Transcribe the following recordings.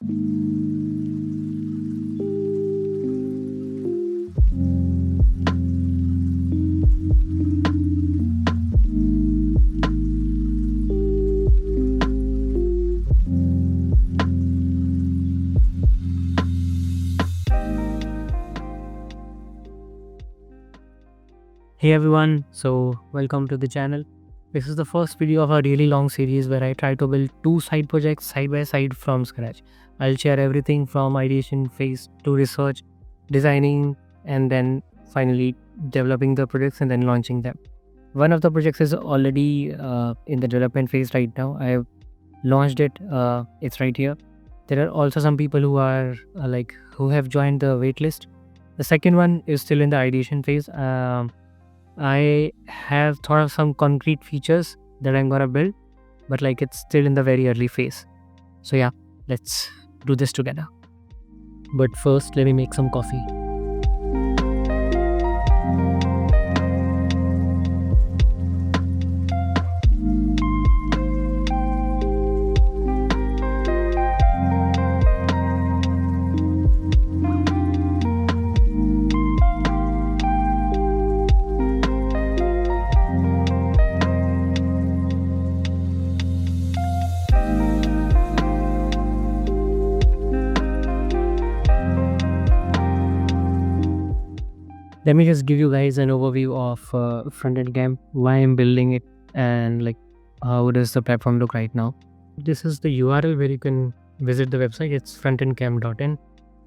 Hey everyone, so welcome to the channel. This is the first video of a really long series where I try to build two side projects side by side from scratch. I'll share everything from ideation phase to research, designing, and then finally developing the projects and then launching them. One of the projects is already in the development phase right now. I have launched it, it's right here. There are also some people who are who have joined the waitlist. The second one is still in the ideation phase. I have thought of some concrete features that I'm gonna build, but like it's still in the very early phase. So yeah, let's do this together. But first, let me make some coffee. Let me just give you guys an overview of front-end camp, why I'm building it, and like how does the platform look right now. This is the URL where you can visit the website. It's frontendcamp.in.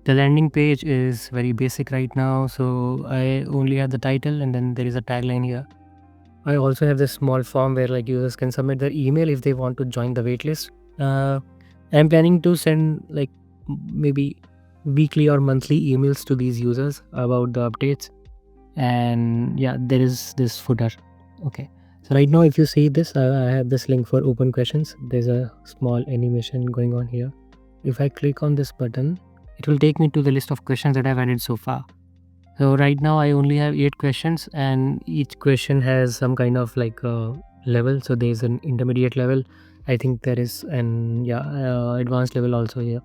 The landing page is very basic right now, so I only have the title and then there is a tagline here. I also have this small form where like users can submit their email if they want to join the waitlist. I'm planning to send like maybe weekly or monthly emails to these users about the updates. And yeah, there is this footer. Okay, so right now if you see this, I have this link for open questions. There's a small animation going on here. If I click on this button, it will take me to the list of questions that I've added so far. So right now I only have 8 questions and each question has some kind of like level. So there's an intermediate level. I think there is an advanced level also here.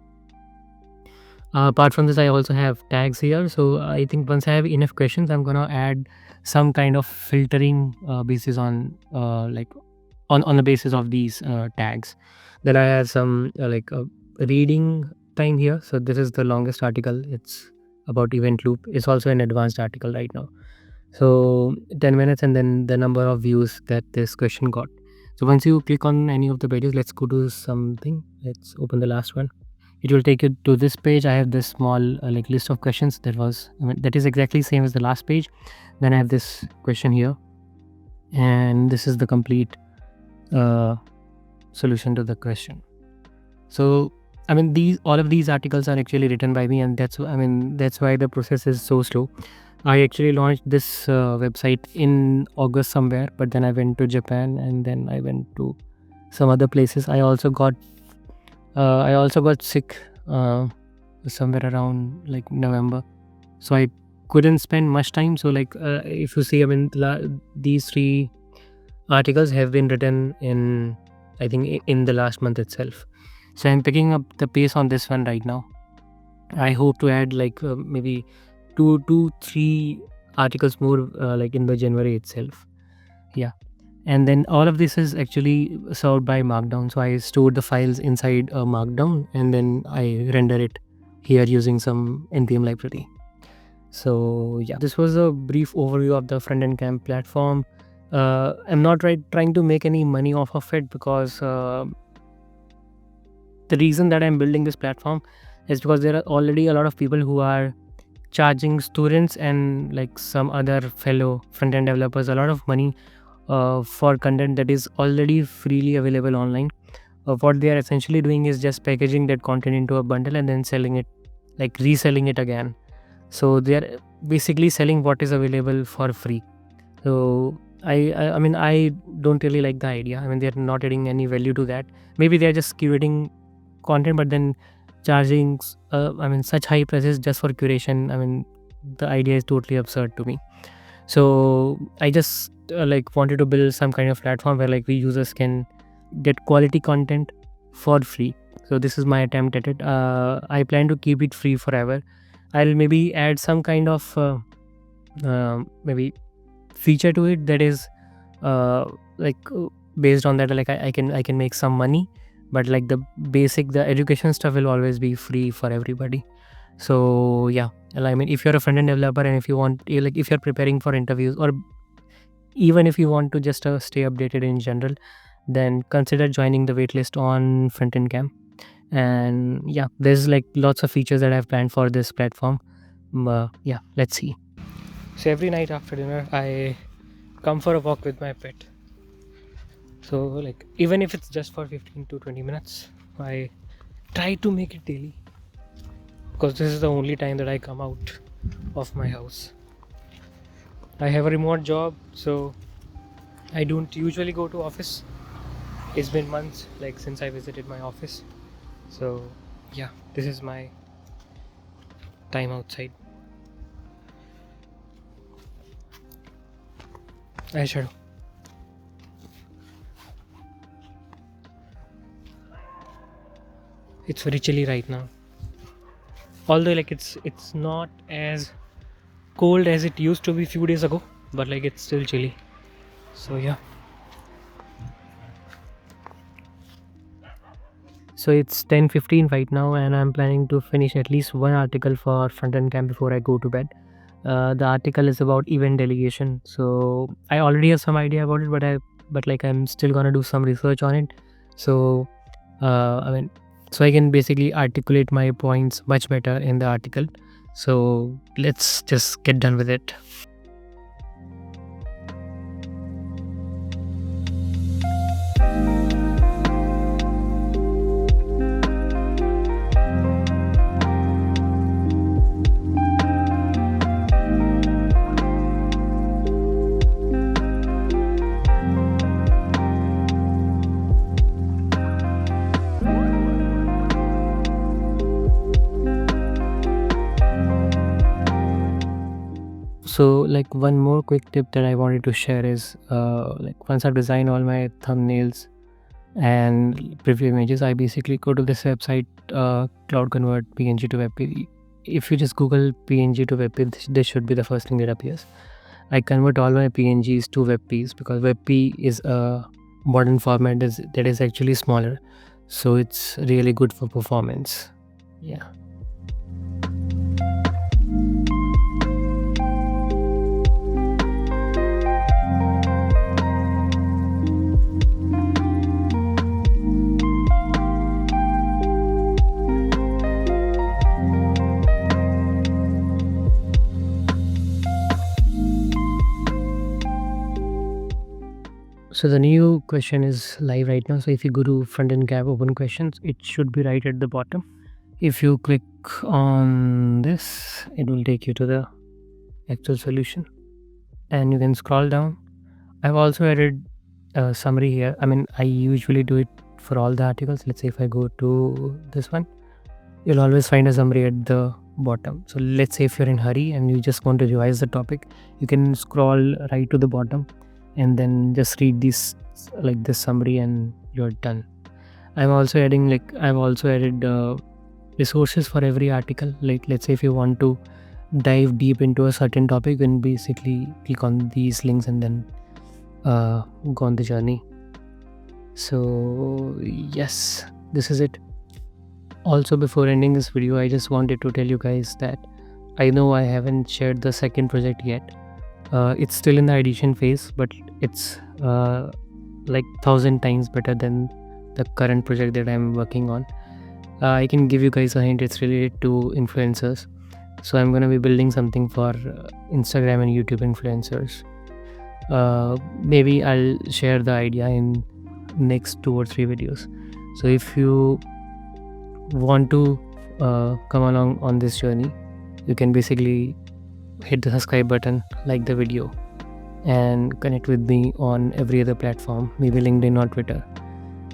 Apart from this, I also have tags here. So I think once I have enough questions, I'm gonna add some kind of filtering basis on on the basis of these tags. Then I have some reading time here. So this is the longest article. It's about event loop. It's also an advanced article right now. So 10 minutes and then the number of views that this question got. So once you click on any of the pages, let's go to something. Let's open the last one. It will take you to this page. I have this small list of questions that is exactly same as the last page. Then I have this question here, and this is the complete solution to the question. So I mean all of these articles are actually written by me, and that's why the process is so slow. I actually launched this website in August somewhere, but then I went to Japan and then I went to some other places. I also got sick somewhere around like November, so I couldn't spend much time. So if you see, these 3 articles have been written in, I think, in the last month itself. So I'm picking up the pace on this one right now. I hope to add maybe 2-3 articles more in the January itself. Yeah. And then all of this is actually served by Markdown. So I stored the files inside a Markdown and then I render it here using some NPM library. So yeah, this was a brief overview of the front-end camp platform. I'm not trying to make any money off of it because the reason that I'm building this platform is because there are already a lot of people who are charging students and like some other fellow front-end developers a lot of money for content that is already freely available online. What they are essentially doing is just packaging that content into a bundle and then selling it, like reselling it again. So they are basically selling what is available for free. So I mean I don't really like the idea. I mean they're not adding any value to that. Maybe they're just curating content but then charging such high prices just for curation. I mean the idea is totally absurd to me. So I just wanted to build some kind of platform where like we users can get quality content for free. So this is my attempt at it. I plan to keep it free forever. I'll maybe add some kind of maybe feature to it that is like based on that, like I can make some money, but like the education stuff will always be free for everybody. So yeah, well, I mean, if you're a front end developer and if you want like if you're preparing for interviews, or even if you want to just stay updated in general, then consider joining the waitlist on front end camp. And yeah, there's like lots of features that I've planned for this platform. Yeah, let's see. So every night after dinner I come for a walk with my pet. So like even if it's just for 15 to 20 minutes, I try to make it daily, because this is the only time that I come out of my house. I have a remote job, so I don't usually go to office. It's been months like since I visited my office. So yeah, this is my time outside. Eyeshadow. It's very chilly right now. Although like it's not as cold as it used to be few days ago, but like it's still chilly. So yeah. So it's 10:15 right now, and I'm planning to finish at least one article for front-end camp before I go to bed. The article is about event delegation. So I already have some idea about it, but like I'm still gonna do some research on it. So I mean, so I can basically articulate my points much better in the article. So let's just get done with it. So like one more quick tip that I wanted to share is like once I've designed all my thumbnails and preview images, I basically go to this website, cloud convert png to webp. If you just google png to webp, this should be the first thing that appears. I convert all my pngs to webps because webp is a modern format that is actually smaller, so it's really good for performance. Yeah. So the new question is live right now. So if you go to front end gap open questions, it should be right at the bottom. If you click on this, it will take you to the actual solution, and you can scroll down. I've also added a summary here. I mean, I usually do it for all the articles. Let's say if I go to this one, you'll always find a summary at the bottom. So let's say if you're in a hurry and you just want to revise the topic, you can scroll right to the bottom and then just read this like this summary and you're done. I've also added resources for every article. Like let's say if you want to dive deep into a certain topic, you can basically click on these links and then go on the journey. So yes, this is it. Also, before ending this video, I just wanted to tell you guys that I know I haven't shared the second project yet. It's still in the edition phase, but it's like 1,000 times better than the current project that I'm working on. I can give you guys a hint. It's related to influencers. So I'm gonna be building something for Instagram and YouTube influencers. Maybe I'll share the idea in next 2 or 3 videos. So if you want to come along on this journey, you can basically hit the subscribe button, like the video, and connect with me on every other platform, maybe LinkedIn or Twitter.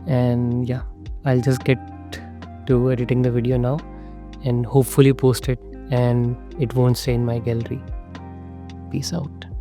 And yeah, I'll just get to editing the video now and hopefully post it, and it won't stay in my gallery. Peace out.